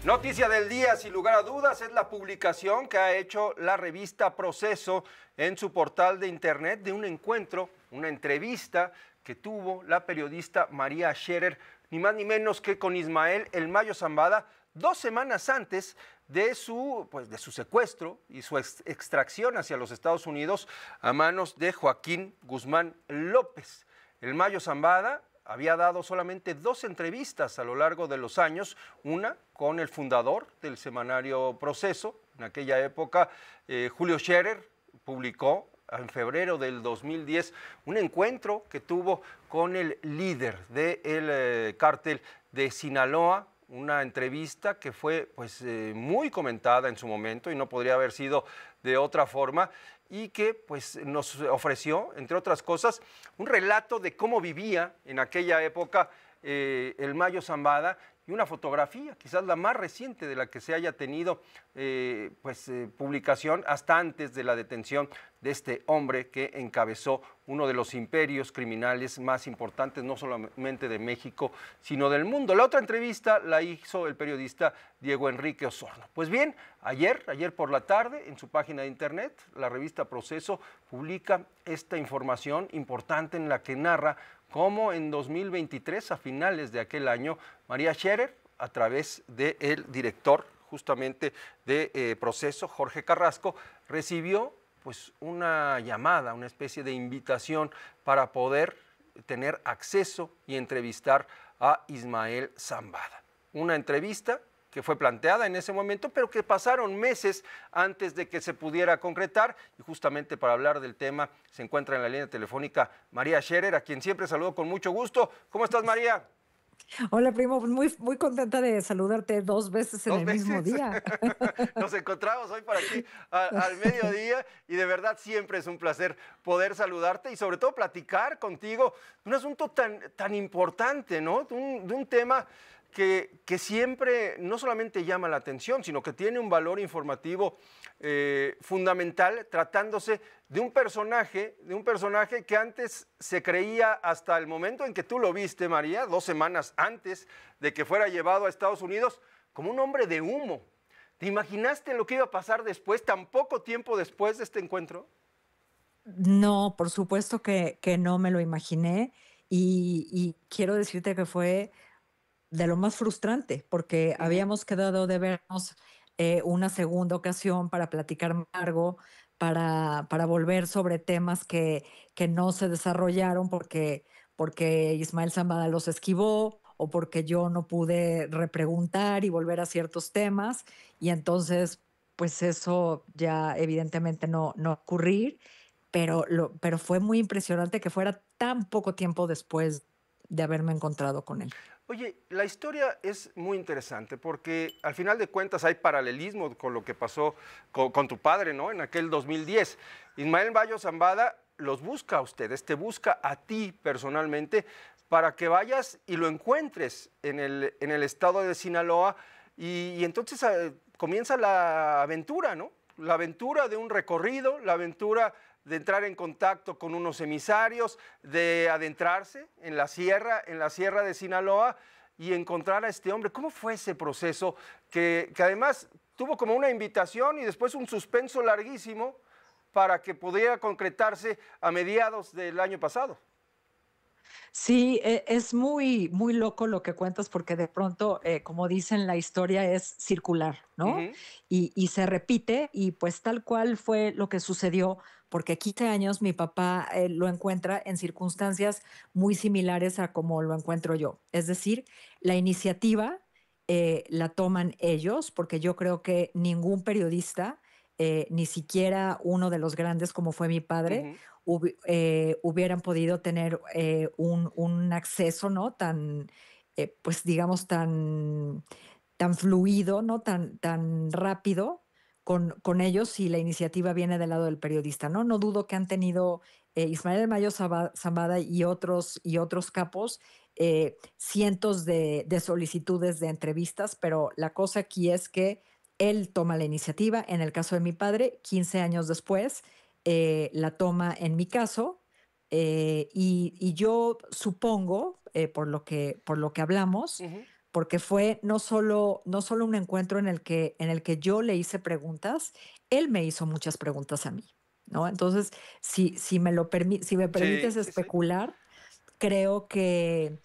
Noticia del día, sin lugar a dudas, es la publicación que ha hecho la revista Proceso en su portal de internet de un encuentro, una entrevista que tuvo la periodista María Scherer, ni más ni menos que con Ismael El Mayo Zambada, 2 semanas antes de su secuestro y su extracción hacia los Estados Unidos a manos de Joaquín Guzmán López. El Mayo Zambada había dado solamente 2 entrevistas a lo largo de los años, una con el fundador del semanario Proceso. En aquella época, Julio Scherer publicó en febrero del 2010 un encuentro que tuvo con el líder del cártel de Sinaloa, una entrevista que fue muy comentada en su momento y no podría haber sido de otra forma, y que nos ofreció, entre otras cosas, un relato de cómo vivía en aquella época el Mayo Zambada y una fotografía, quizás la más reciente de la que se haya tenido publicación hasta antes de la detención de este hombre que encabezó uno de los imperios criminales más importantes, no solamente de México, sino del mundo. La otra entrevista la hizo el periodista Diego Enrique Osorno. Pues bien, ayer por la tarde, en su página de internet, la revista Proceso publica esta información importante en la que narra cómo en 2023, a finales de aquel año, María Scherer, a través del director justamente de Proceso, Jorge Carrasco, recibió una llamada, una especie de invitación para poder tener acceso y entrevistar a Ismael Zambada. Una entrevista que fue planteada en ese momento, pero que pasaron meses antes de que se pudiera concretar, y justamente para hablar del tema se encuentra en la línea telefónica María Scherer, a quien siempre saludo con mucho gusto. ¿Cómo estás, María? Hola, primo, muy contenta de saludarte 2 veces en ¿Dos el mismo veces? día. Nos encontramos hoy por aquí al mediodía y de verdad siempre es un placer poder saludarte y sobre todo platicar contigo de un asunto tan importante, ¿no? De un tema que siempre no solamente llama la atención, sino que tiene un valor informativo fundamental, tratándose de un personaje que antes se creía, hasta el momento en que tú lo viste, María, 2 semanas antes de que fuera llevado a Estados Unidos, como un hombre de humo. ¿Te imaginaste lo que iba a pasar después, tan poco tiempo después de este encuentro? No, por supuesto que no me lo imaginé, y quiero decirte que fue de lo más frustrante, porque Ujú. habíamos quedado de vernos, una segunda ocasión para platicar más largo, para volver sobre temas que no se desarrollaron porque Ismael Zambada los esquivó, o porque yo no pude repreguntar y volver a ciertos temas, y entonces, pues, eso ya evidentemente no ocurrir, pero fue muy impresionante que fuera tan poco tiempo después de haberme encontrado con él. Oye, la historia es muy interesante porque al final de cuentas hay paralelismo con lo que pasó con tu padre, ¿no? En aquel 2010. Ismael Mayo Zambada los busca a ustedes, te busca a ti personalmente para que vayas y lo encuentres en el estado de Sinaloa y entonces comienza la aventura, ¿no? La aventura de un recorrido, la aventura de entrar en contacto con unos emisarios, de adentrarse en la sierra de Sinaloa y encontrar a este hombre. ¿Cómo fue ese proceso que además tuvo como una invitación y después un suspenso larguísimo para que pudiera concretarse a mediados del año pasado? Sí, es muy loco lo que cuentas porque de pronto, como dicen, la historia es circular, ¿no? Ujú. Y se repite y pues tal cual fue lo que sucedió, porque 15 años mi papá lo encuentra en circunstancias muy similares a como lo encuentro yo. Es decir, la iniciativa la toman ellos, porque yo creo que ningún periodista, ni siquiera uno de los grandes como fue mi padre, Ujú. hubieran podido tener un acceso, ¿no? Tan, pues digamos, tan fluido, ¿no? Tan rápido con ellos si la iniciativa viene del lado del periodista, ¿no? No dudo que han tenido Ismael Mayo Zambada y otros capos cientos de solicitudes de entrevistas, pero la cosa aquí es que él toma la iniciativa. En el caso de mi padre, 15 años después, la toma en mi caso, y yo supongo, por lo que hablamos, Ujú. porque fue no solo un encuentro en el que yo le hice preguntas, él me hizo muchas preguntas a mí, ¿no? Entonces, si me Sí, permites sí, sí. especular, creo que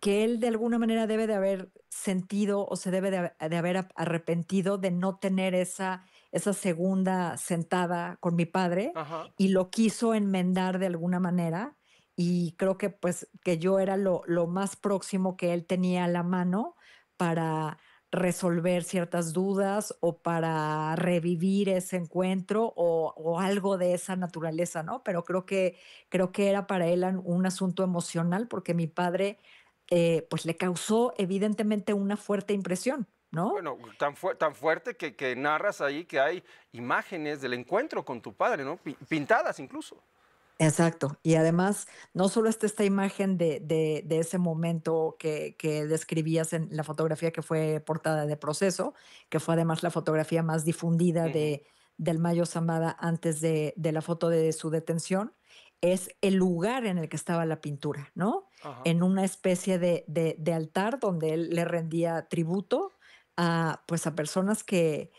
él de alguna manera debe de haber sentido o se debe de haber arrepentido de no tener esa segunda sentada con mi padre Ajá. y lo quiso enmendar de alguna manera. Y creo que pues que yo era lo más próximo que él tenía a la mano para resolver ciertas dudas o para revivir ese encuentro o algo de esa naturaleza, ¿no? Pero creo que era para él un asunto emocional porque mi padre pues le causó evidentemente una fuerte impresión, ¿no? Bueno, tan fuerte que narras ahí que hay imágenes del encuentro con tu padre, ¿no? Pintadas incluso. Exacto. Y además, no solo está esta imagen de ese momento que describías en la fotografía que fue portada de Proceso, que fue además la fotografía más difundida Ujú. del Mayo Zambada antes de la foto de su detención, es el lugar en el que estaba la pintura, ¿no? Ajá. En una especie de altar donde él le rendía tributo pues, a personas que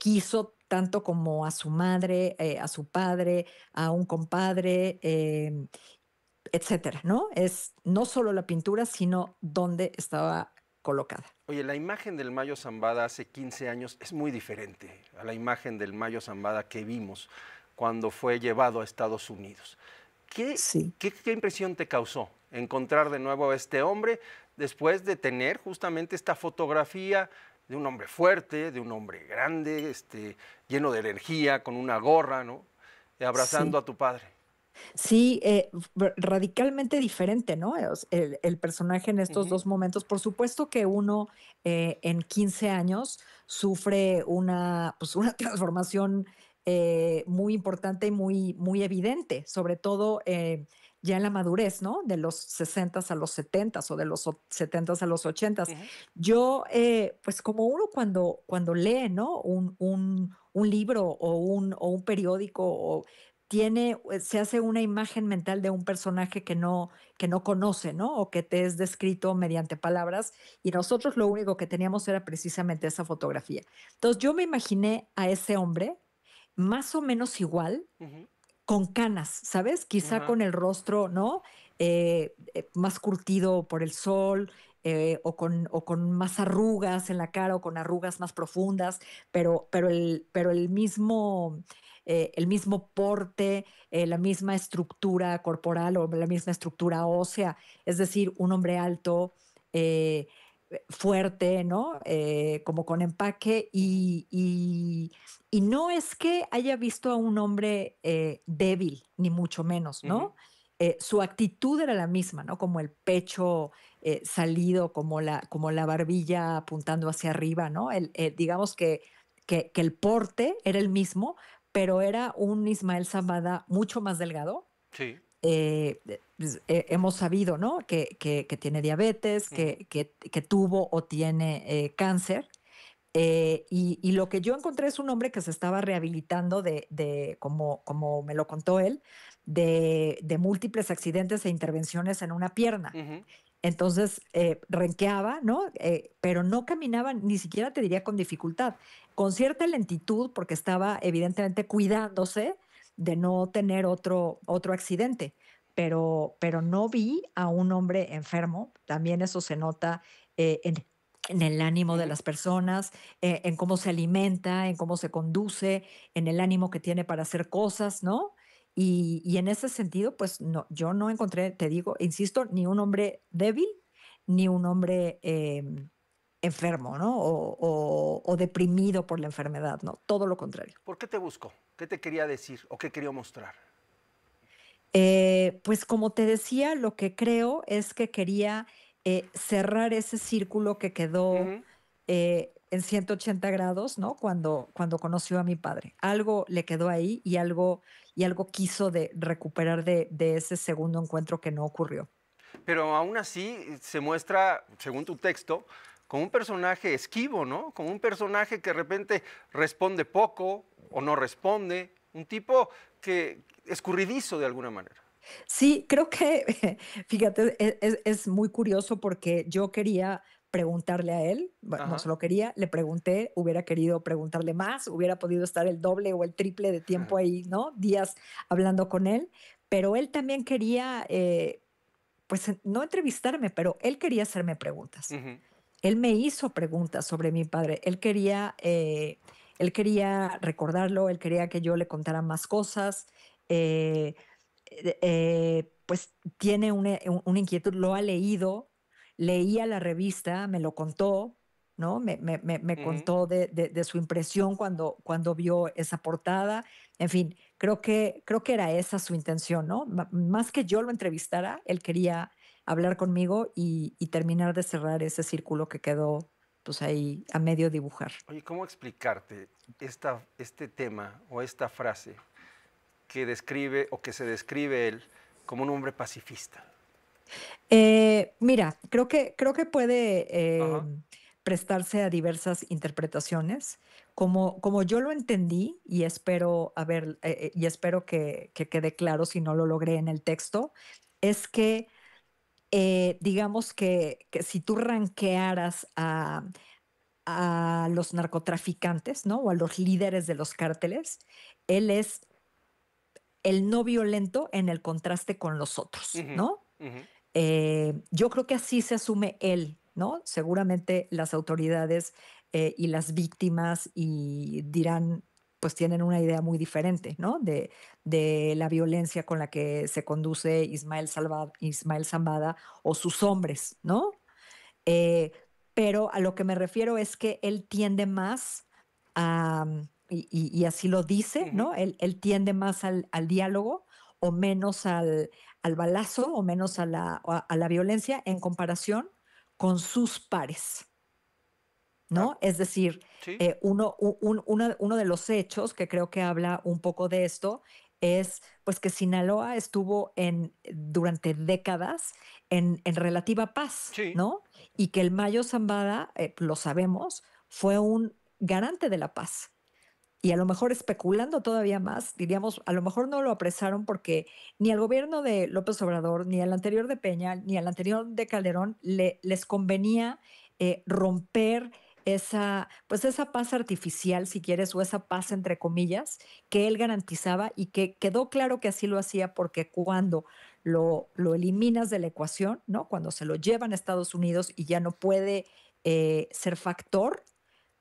quiso tanto como a su madre, a su padre, a un compadre, etcétera, ¿no? Es no solo la pintura, sino dónde estaba colocada. Oye, la imagen del Mayo Zambada hace 15 años es muy diferente a la imagen del Mayo Zambada que vimos cuando fue llevado a Estados Unidos. ¿Qué, Sí. qué impresión te causó encontrar de nuevo a este hombre después de tener justamente esta fotografía de un hombre fuerte, de un hombre grande, lleno de energía, con una gorra, ¿no? Abrazando Sí. a tu padre. Sí, radicalmente diferente, ¿no? El personaje en estos Ujú. 2 momentos. Por supuesto que uno, en 15 años sufre pues, una transformación, muy importante y muy evidente, sobre todo, ya en la madurez, ¿no? De los 60 a los 70 o de los 70 a los 80. Ujú. Yo, pues, como uno cuando lee, ¿no? Un libro o un periódico se hace una imagen mental de un personaje que no conoce, ¿no? O que te es descrito mediante palabras, y nosotros lo único que teníamos era precisamente esa fotografía. Entonces, yo me imaginé a ese hombre más o menos igual, Ujú. con canas, ¿sabes? Quizá Ajá. con el rostro, ¿no? Más curtido por el sol, o con más arrugas en la cara, o con arrugas más profundas, pero el mismo porte, la misma estructura corporal o la misma estructura ósea, es decir, un hombre alto, fuerte, ¿no? Como con empaque Ujú. y no es que haya visto a un hombre, débil, ni mucho menos, Ujú. ¿no? Su actitud era la misma, ¿no? Como el pecho, salido, como la barbilla apuntando hacia arriba, ¿no? Digamos que el porte era el mismo, pero era un Ismael Zambada mucho más delgado. Sí. Pues, hemos sabido, ¿no? Que tiene diabetes, Ujú. que tuvo o tiene, cáncer. Y lo que yo encontré es un hombre que se estaba rehabilitando como me lo contó él, de múltiples accidentes e intervenciones en una pierna. Ujú. Entonces, renqueaba, ¿no? Pero no caminaba, ni siquiera te diría con dificultad, con cierta lentitud, porque estaba evidentemente cuidándose de no tener otro accidente. Pero no vi a un hombre enfermo. También eso se nota, en el ánimo de Ujú. las personas, en cómo se alimenta, en cómo se conduce, en el ánimo que tiene para hacer cosas, ¿no? Y en ese sentido, pues no, yo no encontré, te digo, insisto, ni un hombre débil, ni un hombre, enfermo, ¿no? O deprimido por la enfermedad, ¿no? Todo lo contrario. ¿Por qué te buscó? ¿Qué te quería decir o qué quería mostrar? Pues como te decía, lo que creo es que quería, cerrar ese círculo que quedó, Ujú. en 180 grados, ¿no? Cuando conoció a mi padre. Algo le quedó ahí y algo quiso de recuperar de ese segundo encuentro que no ocurrió. Pero aún así se muestra, según tu texto, como un personaje esquivo, ¿no? Como un personaje que de repente responde poco o no responde, un tipo que escurridizo de alguna manera. Sí, creo que, fíjate, es muy curioso porque yo quería preguntarle a él, no Ajá. se lo quería, le pregunté, hubiera querido preguntarle más, hubiera podido estar el doble o el triple de tiempo ahí, ¿no? Días hablando con él, pero él también quería, pues no entrevistarme, pero él quería hacerme preguntas. Ujú, Él me hizo preguntas sobre mi padre. Él quería recordarlo, él quería que yo le contara más cosas. eh, pues tiene una inquietud, lo ha leído, leía la revista, me lo contó, ¿no? Me ujú. contó de su impresión cuando vio esa portada. En fin, creo que era esa su intención, ¿no? Más que yo lo entrevistara, él quería hablar conmigo y terminar de cerrar ese círculo que quedó pues ahí a medio dibujar. Oye, ¿cómo explicarte este tema o esta frase que describe o que se describe él como un hombre pacifista? Mira, creo que puede Ajá. prestarse a diversas interpretaciones. Como yo lo entendí, y espero, y espero que quede claro si no lo logré en el texto, es que digamos que si tú ranquearas a los narcotraficantes, ¿no? O a los líderes de los cárteles, él es el no violento en el contraste con los otros, Ujú, ¿no? ujú. Yo creo que así se asume él, ¿no? Seguramente las autoridades y las víctimas y dirán, pues tienen una idea muy diferente, ¿no? De la violencia con la que se conduce Ismael Zambada o sus hombres, ¿no? Eh, pero a lo que me refiero es que él tiende más a, y así lo dice, Ujú. ¿no? Él tiende más al diálogo o menos al balazo o menos a la violencia en comparación con sus pares, Ah, ¿no? Es decir, sí. uno de los hechos que creo que habla un poco de esto es pues que Sinaloa estuvo durante décadas en relativa paz, Sí. ¿no? Y que el Mayo Zambada, lo sabemos, fue un garante de la paz. Y a lo mejor especulando todavía más, diríamos, a lo mejor no lo apresaron porque ni al gobierno de López Obrador, ni al anterior de Peña, ni al anterior de Calderón les convenía romper pues esa paz artificial, si quieres, o esa paz entre comillas, que él garantizaba y que quedó claro que así lo hacía porque cuando lo eliminas de la ecuación, ¿no? Cuando se lo llevan a Estados Unidos y ya no puede ser factor,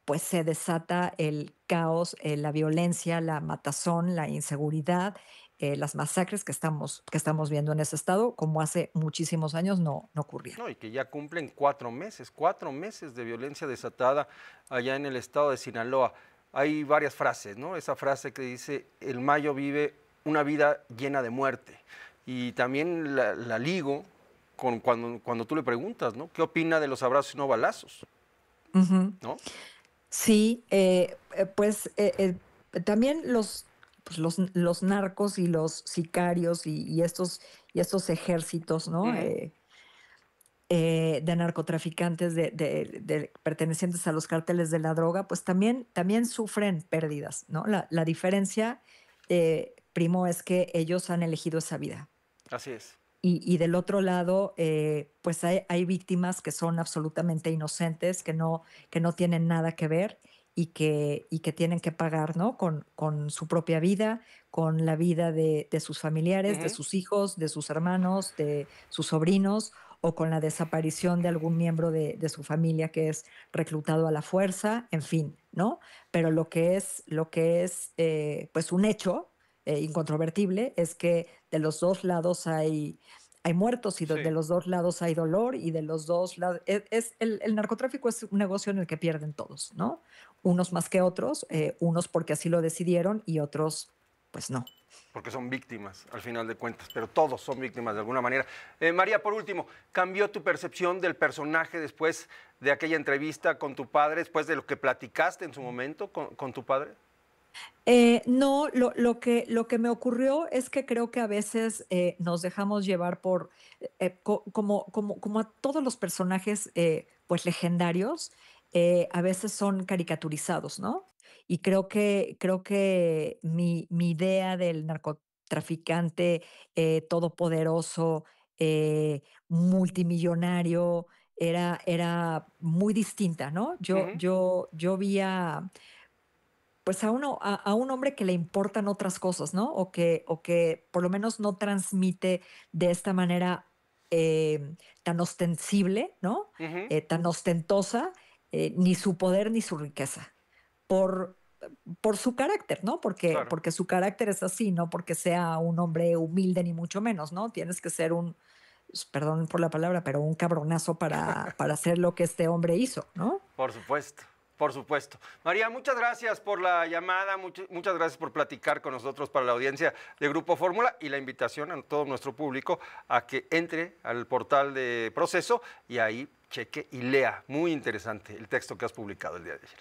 pues se desata el caos, la violencia, la matazón, la inseguridad, las masacres que estamos viendo en ese estado, como hace muchísimos años no ocurrían. No, y que ya cumplen 4 meses de violencia desatada allá en el estado de Sinaloa. Hay varias frases, ¿no? Esa frase que dice, el Mayo vive una vida llena de muerte. Y también la ligo con cuando tú le preguntas, ¿no? ¿Qué opina de los abrazos y no balazos? Ujú. ¿No? Sí, pues también pues, los narcos y los sicarios y estos ejércitos, ¿no? Ujú. De narcotraficantes pertenecientes a los cárteles de la droga, pues también sufren pérdidas, ¿no? La diferencia, primo, es que ellos han elegido esa vida. Así es. Y del otro lado, pues hay víctimas que son absolutamente inocentes, que no tienen nada que ver y que tienen que pagar, ¿no? Con su propia vida, con la vida de sus familiares, de Ujú. sus hijos, de sus hermanos, de sus sobrinos, o con la desaparición de algún miembro de su familia que es reclutado a la fuerza, en fin, ¿no? Pero lo que es pues un hecho incontrovertible es que de los dos lados hay muertos y de Sí. los dos lados hay dolor y de los dos lados el narcotráfico es un negocio en el que pierden todos, ¿no? Unos más que otros, unos porque así lo decidieron y otros, pues no. Porque son víctimas, al final de cuentas, pero todos son víctimas de alguna manera. María, por último, ¿cambió tu percepción del personaje después de aquella entrevista con tu padre, después de lo que platicaste en su momento con tu padre? No, lo que me ocurrió es que creo que a veces nos dejamos llevar por, como a todos los personajes pues legendarios, a veces son caricaturizados, ¿no? Y creo que mi idea del narcotraficante todopoderoso, multimillonario, era muy distinta, ¿no? Ujú. Yo vi pues a un hombre que le importan otras cosas, ¿no? O que por lo menos no transmite de esta manera tan ostensible, ¿no? Ujú. Tan ostentosa, ni su poder ni su riqueza. Por, por su carácter, ¿no? Claro. Porque su carácter es así, no porque sea un hombre humilde ni mucho menos, ¿no? Tienes que ser perdón por la palabra, pero un cabronazo para hacer lo que este hombre hizo, ¿no? Por supuesto, por supuesto. María, muchas gracias por la llamada, muchas gracias por platicar con nosotros para la audiencia de Grupo Fórmula y la invitación a todo nuestro público a que entre al portal de Proceso y ahí cheque y lea. Muy interesante el texto que has publicado el día de ayer,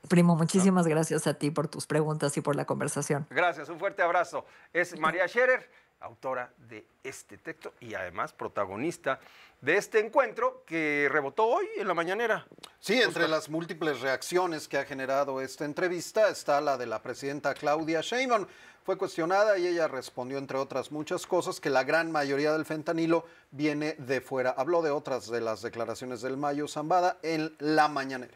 Primo, ¿no? muchísimas gracias a ti por tus preguntas y por la conversación. Gracias, un fuerte abrazo. Es María Scherer, autora de este texto y además protagonista de este encuentro que rebotó hoy en la mañanera. Sí, entre Oscar. las múltiples reacciones que ha generado esta entrevista está la de la presidenta Claudia Sheinbaum. Fue cuestionada y ella respondió, entre otras muchas cosas, que la gran mayoría del fentanilo viene de fuera. Habló de otras de las declaraciones del Mayo Zambada en la mañanera.